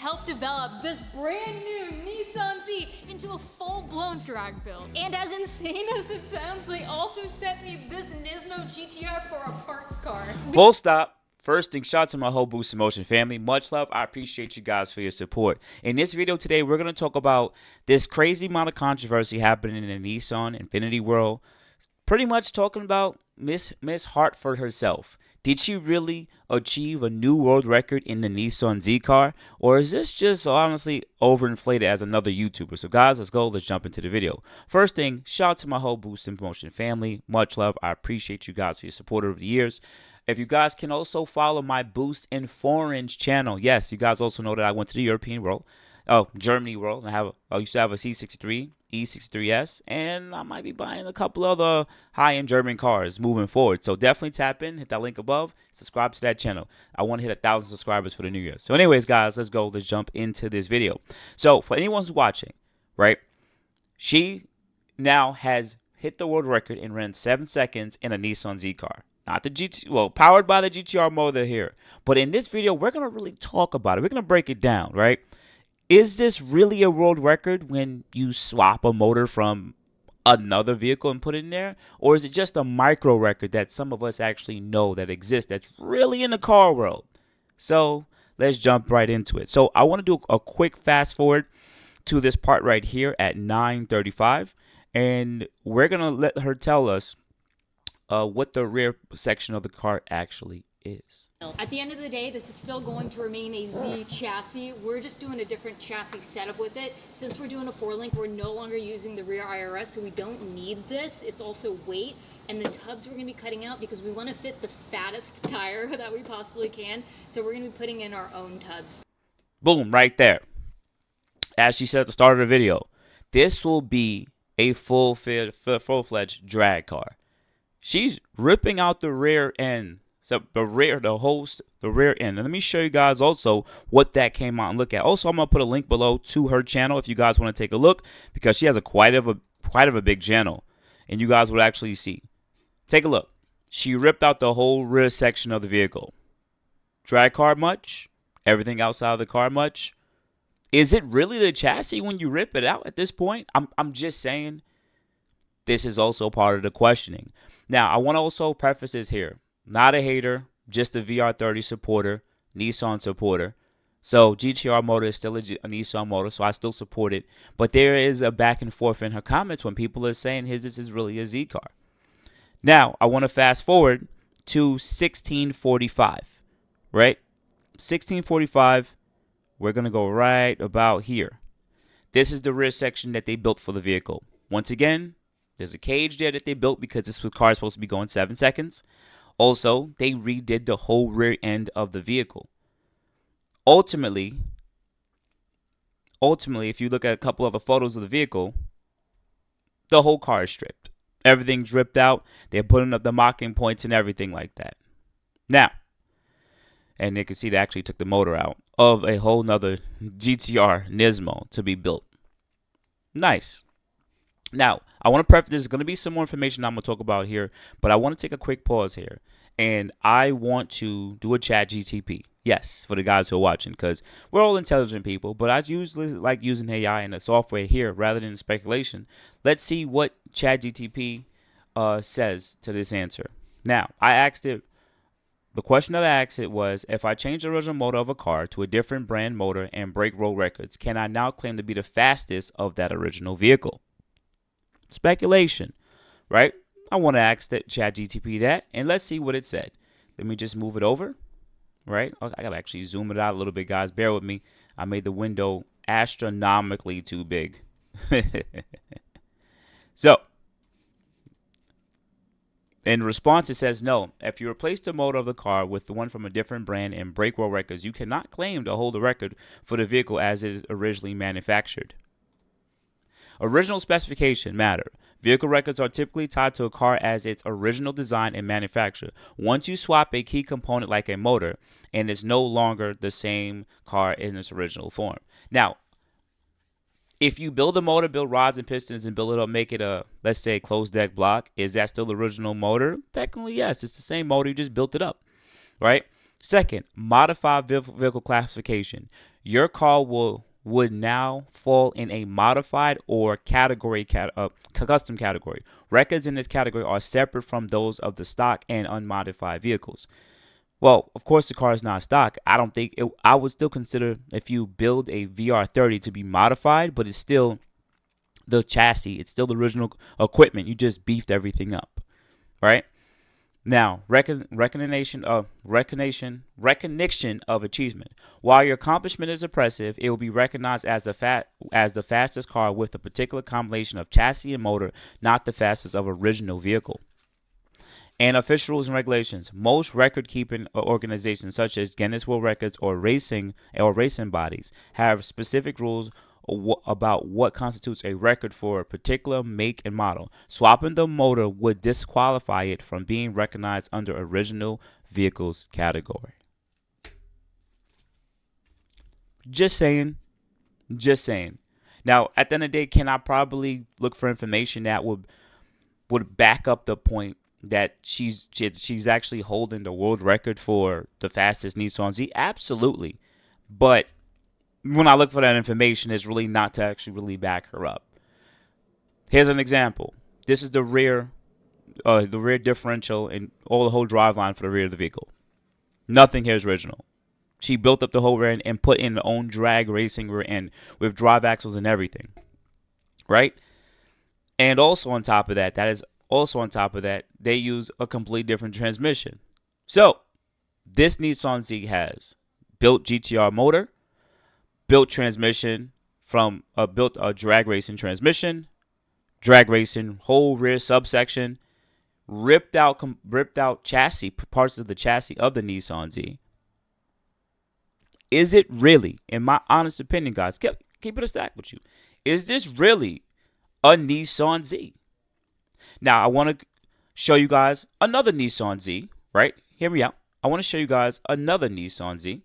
helped develop this brand new Nissan Z into a full-blown drag build. And as insane as it sounds, they also sent me this Nismo GTR for a parts car. Full stop. First thing, shout out to my whole boostinmotion family. Much love. I appreciate you guys for your support. In this video today, we're going to talk about this crazy amount of controversy happening in the Nissan Infinity world. Pretty much talking about Miss Hartford herself. Did she really achieve a new world record in the Nissan Z car? Or is this just honestly overinflated as another YouTuber? So guys, let's go. Let's jump into the video. First thing, shout out to my whole boostinmotion family. Much love. I appreciate you guys for your support over the years. If you guys can also follow my Boost in Foreigns channel. Yes, you guys also know that I went to the European world. Germany world. I used to have a C63, E63S, and I might be buying a couple other high-end German cars moving forward. So definitely tap in, hit that link above, subscribe to that channel. I want to hit 1,000 subscribers for the new year. So anyways, guys, let's go. Let's jump into this video. So for anyone who's watching, right, she now has hit the world record and ran 7 seconds in a Nissan Z car. Not the GT, well, powered by the GTR motor here. But in this video, we're going to really talk about it. We're going to break it down, right? Is this really a world record when you swap a motor from another vehicle and put it in there? Or is it just a micro record that some of us actually know that exists that's really in the car world? So let's jump right into it. So I want to do a quick fast forward to this part right here at 9:35. And we're going to let her tell us what the rear section of the car actually is. At the end of the day, this is still going to remain a Z chassis. We're just doing a different chassis setup with it. Since we're doing a 4-link, we're no longer using the rear IRS, so we don't need this. It's also weight, and the tubs we're going to be cutting out because we want to fit the fattest tire that we possibly can. So we're going to be putting in our own tubs. Boom, right there. As she said at the start of the video, this will be a full-fledged drag car. She's ripping out the rear end. So the rear end. And let me show you guys also what that came out and look at. Also, I'm gonna put a link below to her channel if you guys want to take a look, because she has a quite of a big channel, and you guys would actually see. Take a look. She ripped out the whole rear section of the vehicle. Drag car much? Everything outside of the car much? Is it really the chassis when you rip it out at this point? I'm just saying. This is also part of the questioning. Now, I want to also preface this here. Not a hater, just a VR30 supporter, Nissan supporter. So GTR motor is still a Nissan motor, so I still support it. But there is a back and forth in her comments when people are saying this is really a Z car. Now, I want to fast forward to 1645, right? 1645, we're going to go right about here. This is the rear section that they built for the vehicle. Once again, there's a cage there that they built because this car is supposed to be going 7 seconds. Also, they redid the whole rear end of the vehicle. Ultimately, if you look at a couple of the photos of the vehicle, the whole car is stripped. Everything's ripped out. They're putting up the mocking points and everything like that. Now, and you can see they actually took the motor out of a whole nother GTR Nismo to be built. Nice. Now, I want to preface, there's going to be some more information I'm going to talk about here, but I want to take a quick pause here. And I want to do a chat GTP. Yes, for the guys who are watching, because we're all intelligent people, but I usually like using AI and the software here rather than speculation. Let's see what chat GTP says to this answer. Now, I asked it, the question that I asked it was, if I change the original motor of a car to a different brand motor and break road records, can I now claim to be the fastest of that original vehicle? Speculation, right? I want to ask that ChatGTP that, and let's see what it said. Let me just move it over, right? I gotta actually zoom it out a little bit, guys. Bear with me. I made the window astronomically too big. So, in response, it says, no, if you replace the motor of the car with the one from a different brand and break world records, you cannot claim to hold the record for the vehicle as it is originally manufactured. Original specification matter. Vehicle records are typically tied to a car as its original design and manufacture. Once you swap a key component like a motor, and it's no longer the same car in its original form. Now, if you build a motor, build rods and pistons, and build it up, make it a, let's say, a closed deck block, is that still the original motor? Technically, yes. It's the same motor. You just built it up, right? Second, modified vehicle classification. your car would now fall in a modified or custom category. Records in this category are separate from those of the stock and unmodified vehicles. Well, of course, the car is not stock. I would still consider if you build a VR30 to be modified, but it's still the chassis. It's still the original equipment. You just beefed everything up, right? Now, recognition of achievement. While your accomplishment is impressive, it will be recognized as the fastest car with a particular combination of chassis and motor, not the fastest of original vehicle. And official rules and regulations. Most record-keeping organizations, such as Guinness World Records or racing bodies, have specific rules about what constitutes a record for a particular make and model. Swapping the motor would disqualify it from being recognized under original vehicles category. Just saying. Now, at the end of the day, can I probably look for information that would back up the point that she's actually holding the world record for the fastest Nissan Z? Absolutely. But when I look for that information, it's really not to actually really back her up. Here's an example. This is the rear differential and all the whole drive line for the rear of the vehicle. Nothing here is original. She built up the whole rear end and put in her own drag racing rear end with drive axles and everything, right? And also on top of that, they use a completely different transmission. So this Nissan Z has built GTR motor, built transmission built a drag racing transmission, drag racing whole rear subsection, ripped out chassis, parts of the chassis of the Nissan Z. Is it really, in my honest opinion, guys, keep it a stack with you, is this really a Nissan Z? Now, I want to show you guys another Nissan Z, right? Hear me out. I want to show you guys another Nissan Z,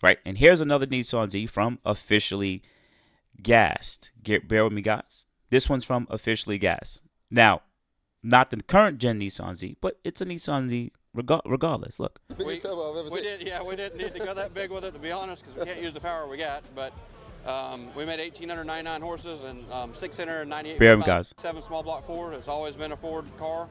right? And here's another Nissan Z from Officially Gassed. Bear with me, guys. This one's from Officially Gassed. Now, not the current gen Nissan Z, but it's a Nissan Z regardless. Look. We didn't need to go that big with it, to be honest, because we can't use the power we got. But we made 1,899 horses and 698 guys. 7 small block Ford. It's always been a Ford car.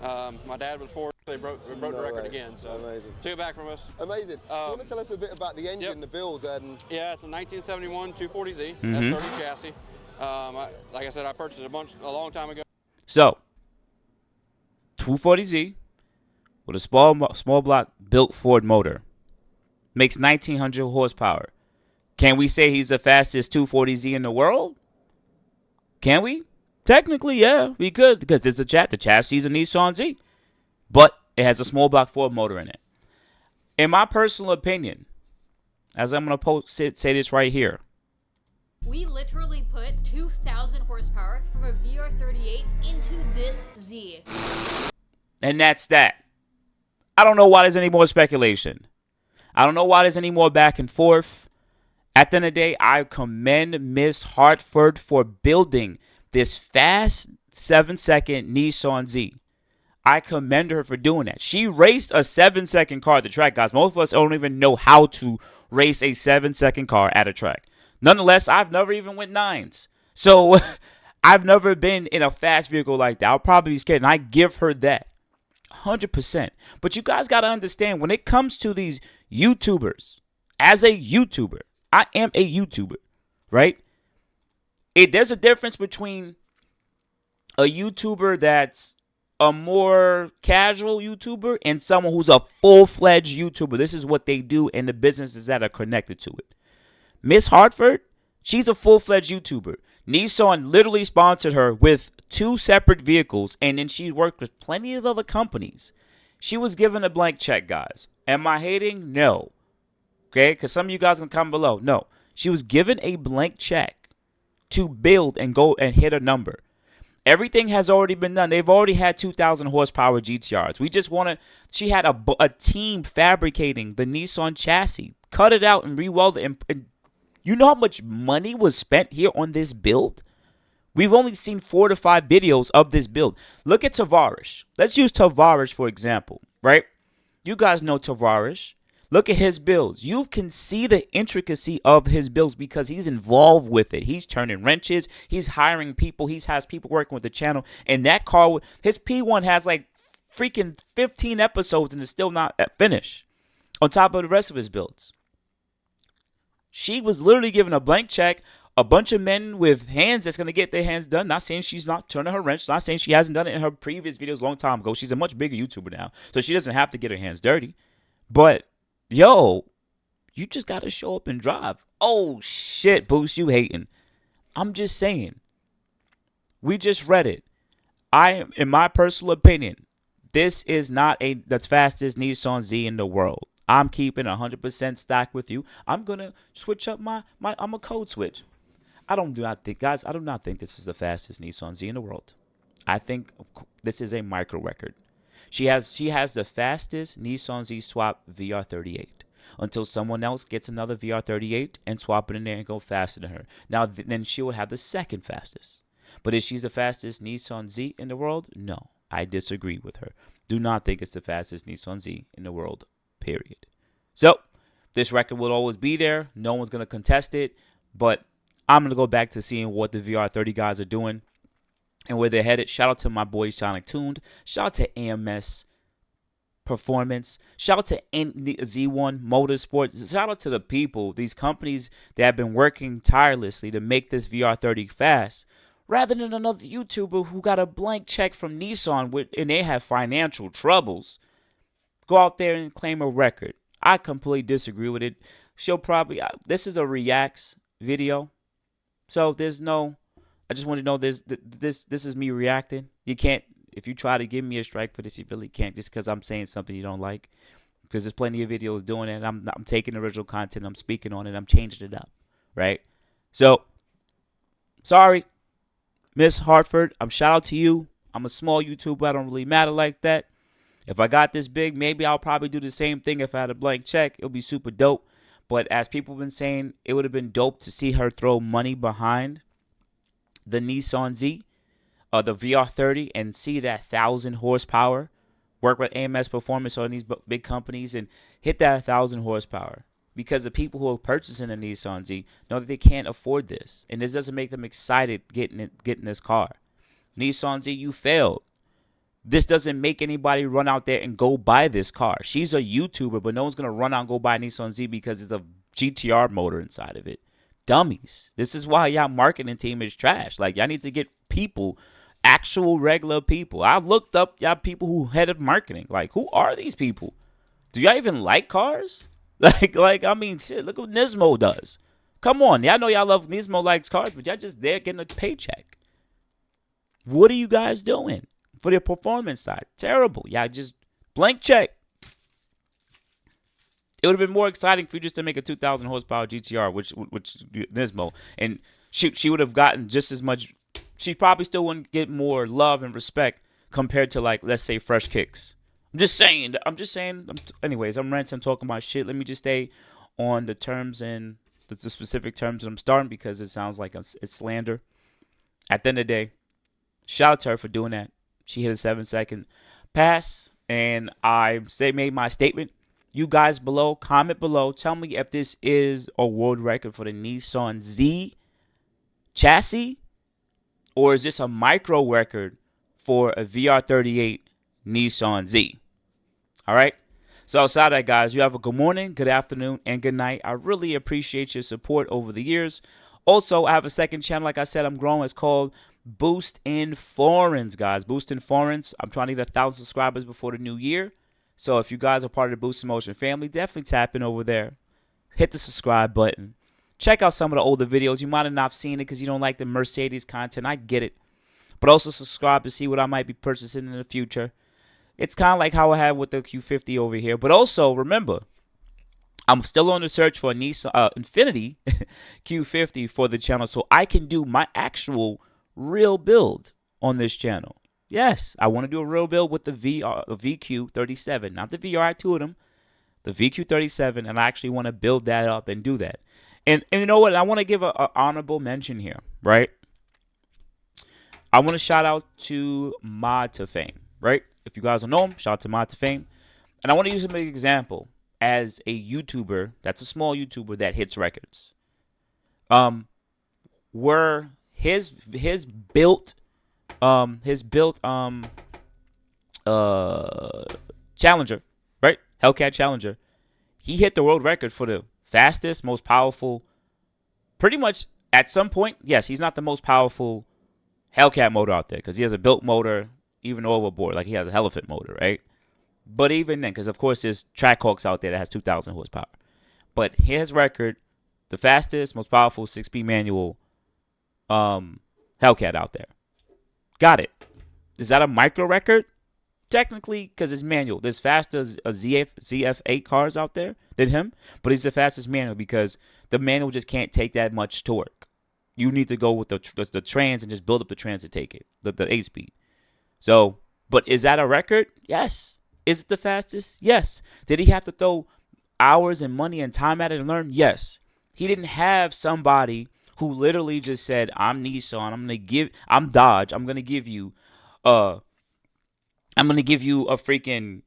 My dad was Ford. They broke the record again. So amazing. Took it back from us. Amazing. You want to tell us a bit about the engine, the build, and yeah, it's a 1971 240Z S30 chassis. Like I said, I purchased a long time ago. So 240Z with a small block built Ford motor makes 1,900 horsepower. Can we say he's the fastest 240Z in the world? Can we? Technically, yeah, we could, because the chassis is a Nissan Z, but it has a small block Ford motor in it. In my personal opinion, as I'm going to say this right here, we literally put 2,000 horsepower from a VR38 into this Z. And that's that. I don't know why there's any more speculation. I don't know why there's any more back and forth. At the end of the day, I commend Miss Hartford for building this fast 7-second Nissan Z. I commend her for doing that. She raced a 7-second car at the track, guys. Most of us don't even know how to race a 7-second car at a track. Nonetheless, I've never even went 9s. So I've never been in a fast vehicle like that. I'll probably be scared, and I give her that 100%. But you guys got to understand, when it comes to these YouTubers, as a YouTuber, I am a YouTuber, right? There's a difference between a YouTuber that's a more casual YouTuber and someone who's a full-fledged YouTuber. This is what they do and the businesses that are connected to it. Miss Hartford, she's a full-fledged YouTuber. Nissan literally sponsored her with 2 separate vehicles, and then she worked with plenty of other companies. She was given a blank check, guys. Am I hating? No. Okay, because some of you guys can comment below. No, she was given a blank check to build and go and hit a number. Everything has already been done. They've already had 2,000 horsepower GTRs. We just want to, she had a team fabricating the Nissan chassis, cut it out and re-weld it. And you know how much money was spent here on this build? We've only seen 4 to 5 videos of this build. Look at Tavares. Let's use Tavares for example, right? You guys know Tavares. Look at his builds. You can see the intricacy of his builds because he's involved with it. He's turning wrenches. He's hiring people. He has people working with the channel. And that car, his P1 has like freaking 15 episodes and is still not finished. On top of the rest of his builds. She was literally given a blank check. A bunch of men with hands that's going to get their hands done. Not saying she's not turning her wrench. Not saying she hasn't done it in her previous videos a long time ago. She's a much bigger YouTuber now. So she doesn't have to get her hands dirty. But, yo, you just got to show up and drive. Oh, shit, Boost, you hating. I'm just saying. We just read it. In my personal opinion, this is not the fastest Nissan Z in the world. I'm keeping 100% stock with you. I'm going to switch up I'm a code switch. I do not think this is the fastest Nissan Z in the world. I think this is a micro record. She has the fastest Nissan Z swap VR38 until someone else gets another VR38 and swap it in there and go faster than her. Now, then she will have the second fastest. But is she the fastest Nissan Z in the world? No, I disagree with her. Do not think it's the fastest Nissan Z in the world, period. So, this record will always be there. No one's going to contest it. But I'm going to go back to seeing what the VR30 guys are doing and where they're headed. Shout out to my boy Sonic Tuned. Shout out to AMS Performance. Shout out to Z1 Motorsports. Shout out to the people, these companies that have been working tirelessly to make this VR30 fast, rather than another YouTuber who got a blank check from Nissan and they have financial troubles. Go out there and claim a record. I completely disagree with it. She'll probably, this is a reacts video. So there's no, I just want to know this is me reacting. You can't, if you try to give me a strike for this, you really can't just because I'm saying something you don't like. Because there's plenty of videos doing it. I'm taking original content, I'm speaking on it, I'm changing it up, right? So, sorry, Miss Hartford, shout out to you. I'm a small YouTuber, I don't really matter like that. If I got this big, maybe I'll probably do the same thing if I had a blank check. It'll be super dope. But as people have been saying, it would have been dope to see her throw money behind the Nissan Z, the VR30, and see that 1,000 horsepower. Work with AMS Performance on these big companies and hit that 1,000 horsepower. Because the people who are purchasing a Nissan Z know that they can't afford this. And this doesn't make them excited getting this car. Nissan Z, you failed. This doesn't make anybody run out there and go buy this car. She's a YouTuber, but no one's going to run out and go buy a Nissan Z because it's a GTR motor inside of it. Dummies. This is why y'all marketing team is trash. Like, y'all need to get people, actual regular people. I looked up y'all people who head of marketing. Like, who are these people? Do y'all even like cars? I mean, shit, look what Nismo does. Come on. Y'all know y'all love Nismo likes cars, but y'all just there getting a paycheck. What are you guys doing? For the performance side, terrible. Yeah, just blank check. It would have been more exciting for you just to make a 2,000 horsepower GTR, which Nismo, and she would have gotten just as much. She probably still wouldn't get more love and respect compared to, like, let's say Fresh Kicks. I'm just saying. Anyways, I'm ranting. I'm talking about shit. Let me just stay on the terms and the specific terms that I'm starting because it sounds like it's slander. At the end of the day, shout out to her for doing that. She hit a 7-second pass, and I made my statement. You guys below, comment below. Tell me if this is a world record for the Nissan Z chassis, or is this a micro record for a VR38 Nissan Z? All right? So outside of that, guys, you have a good morning, good afternoon, and good night. I really appreciate your support over the years. Also, I have a second channel. Like I said, I'm growing. It's called Boost in Foreigns, guys. Boost in Foreigns. I'm trying to get 1,000 subscribers before the new year. So if you guys are part of the Boost in Motion family, definitely tap in over there. Hit the subscribe button. Check out some of the older videos. You might have not seen it because you don't like the Mercedes content. I get it. But also subscribe to see what I might be purchasing in the future. It's kind of like how I had with the Q50 over here. But also, remember, I'm still on the search for a Nissan Infiniti Q50 for the channel so I can do my actual real build on this channel. Yes, I want to do a real build with the VQ37, not the VR. I two of them, the VQ37, and I actually want to build that up and do that. And you know what? I want to give an honorable mention here, right? I want to shout out to Mod to Fame, right? If you guys don't know him, shout out to Mod to Fame. And I want to use him as an example. as a YouTuber, that's a small YouTuber that hits records. Were his built Challenger, right? Hellcat Challenger. He hit the world record for the fastest, most powerful. Pretty much at some point, yes, he's not the most powerful Hellcat motor out there because he has a built motor, even overboard. Like he has a elephant motor, right? But even then, because of course there's Trackhawks out there that has 2,000 horsepower. But his record, the fastest, most powerful 6-speed manual Hellcat out there. Got it. Is that a micro record? Technically, because it's manual. There's faster ZF8 cars out there than him, but he's the fastest manual because the manual just can't take that much torque. You need to go with the trans and just build up the trans to take it, the 8-speed. So, but is that a record? Yes. Is it the fastest? Yes. Did he have to throw hours and money and time at it and learn? Yes. He didn't have somebody who literally just said, I'm Nissan, I'm Dodge, I'm gonna give you a freaking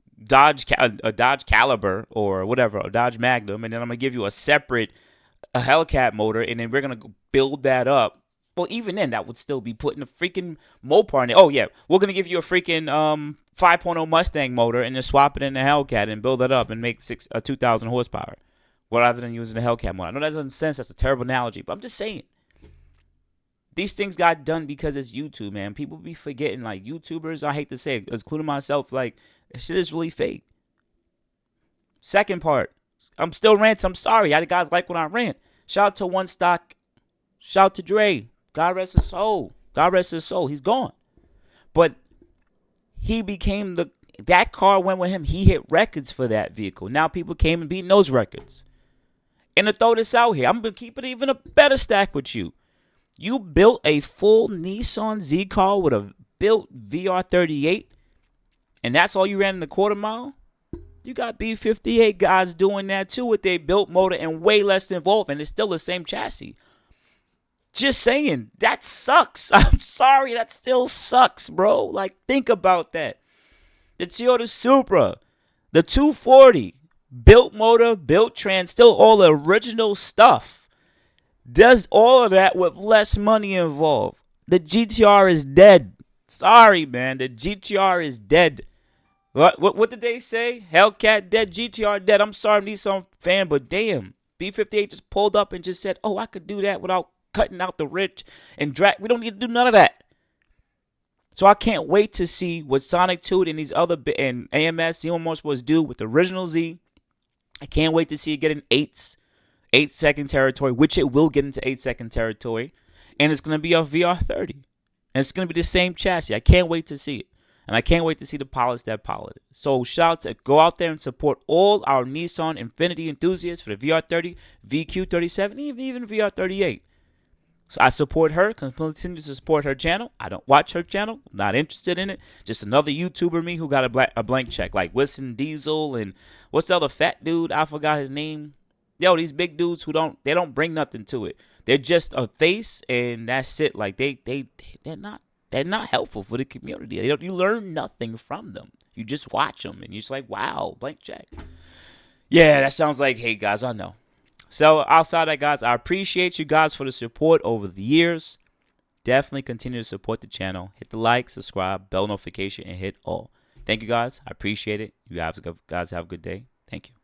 a Dodge Caliber or whatever, a Dodge Magnum, and then I'm gonna give you a separate Hellcat motor, and then we're gonna build that up. Well, even then, that would still be putting a freaking Mopar in it. Oh yeah, we're gonna give you a freaking 5.0 Mustang motor, and then swap it in the Hellcat and build it up and make 2,000 horsepower, rather than using the Hellcat motor. I know that doesn't make sense. That's a terrible analogy, but I'm just saying. These things got done because it's YouTube, man. People be forgetting, like, YouTubers, I hate to say it, including myself, like, this shit is really fake. Second part, I'm still ranting. I'm sorry. I guys like when I rant. Shout out to One Stock. Shout out to Dre. God rest his soul. God rest his soul. He's gone. But he became that car went with him. He hit records for that vehicle. Now people came and beating those records. And to throw this out here, I'm going to keep it even a better stack with you. You built a full Nissan Z car with a built VR38, and that's all you ran in the quarter mile? You got B58 guys doing that too with their built motor and way less involved, and it's still the same chassis. Just saying, that sucks. I'm sorry, that still sucks, bro. Like, think about that. The Toyota Supra, the 240, built motor, built trans, still all the original stuff. Does all of that with less money involved. The GTR is dead. Sorry, man. The GTR is dead. What did they say? Hellcat dead, GTR dead. I'm sorry, I'm a Nissan fan, but damn. B58 just pulled up and just said, oh, I could do that without cutting out the rich and drag. We don't need to do none of that. So I can't wait to see what Sonic 2 and these other and AMS, Zero Motorsports do with the original Z. I can't wait to see it get in 8-second territory, which it will get into 8-second territory. And it's going to be a VR30. And it's going to be the same chassis. I can't wait to see it. And I can't wait to see the polish that pilot it. So shout out to go out there and support all our Nissan Infiniti enthusiasts for the VR30, VQ37, even VR38. So I support her, continue to support her channel. I don't watch her channel. I'm not interested in it. Just another YouTuber me who got a blank check. Like Wilson Diesel and what's the other fat dude? I forgot his name. Yo, these big dudes who don't bring nothing to it. They're just a face and that's it. Like they're not helpful for the community. You learn nothing from them. You just watch them and you're just like, wow, blank check. Yeah, that sounds like hate, guys. I know. So outside that, guys, I appreciate you guys for the support over the years. Definitely continue to support the channel. Hit the like, subscribe, bell notification, and hit all. Thank you, guys. I appreciate it. You guys have a good day. Thank you.